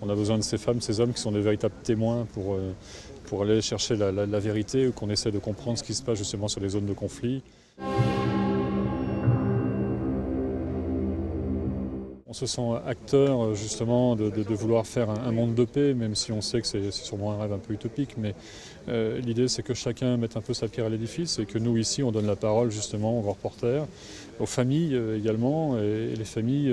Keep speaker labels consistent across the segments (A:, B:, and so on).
A: On a besoin de ces femmes, ces hommes qui sont des véritables témoins pour aller chercher la vérité, ou qu'on essaie de comprendre ce qui se passe justement sur les zones de conflit. On se sent acteur justement de vouloir faire un monde de paix, même si on sait que c'est sûrement un rêve un peu utopique, mais l'idée c'est que chacun mette un peu sa pierre à l'édifice et que nous ici on donne la parole justement aux reporters, aux familles également, et les familles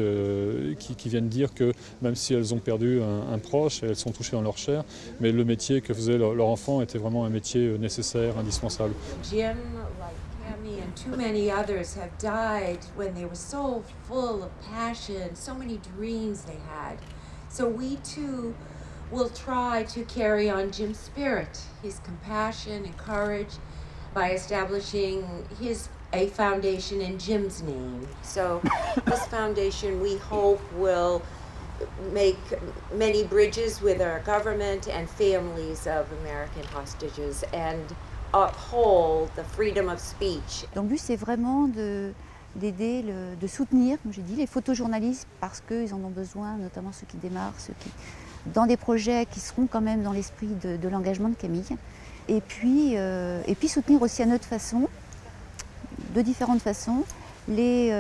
A: qui viennent dire que même si elles ont perdu un proche, elles sont touchées dans leur chair, mais le métier que faisait leur enfant était vraiment un métier nécessaire, indispensable.
B: Jim, like Cammy and too many others, have died when they were so full of passion, so many dreams they had. So we too will try to carry on Jim's spirit, his compassion and courage, by establishing a foundation in Jim's name. So this foundation, we hope, will make many bridges with our government and families of American hostages and uphold the freedom of speech.
C: Donc le but, c'est vraiment d'aider, de soutenir, comme j'ai dit, les photojournalistes parce qu'ils en ont besoin, notamment ceux qui démarrent, dans des projets qui seront quand même dans l'esprit de l'engagement de Camille. Et puis soutenir aussi à notre façon, de différentes façons, les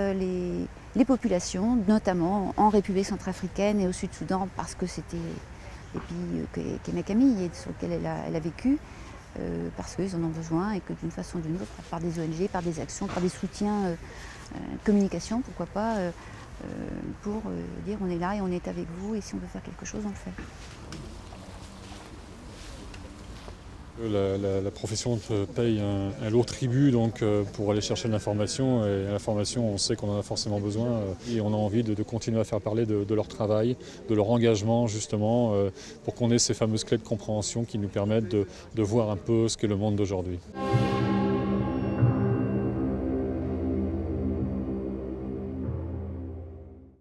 C: populations, notamment en République centrafricaine et au Sud-Soudan, parce que c'était les pays qu'aimait Camille et sur lesquels elle a vécu. Parce qu'ils en ont besoin et que d'une façon ou d'une autre, par des ONG, par des actions, par des soutiens communication, pourquoi pas, pour dire on est là et on est avec vous et si on veut faire quelque chose, on le fait.
A: La profession paye un lourd tribut donc, pour aller chercher de l'information, et l'information on sait qu'on en a forcément besoin et on a envie de continuer à faire parler de leur travail, de leur engagement justement, pour qu'on ait ces fameuses clés de compréhension qui nous permettent de voir un peu ce qu'est le monde d'aujourd'hui.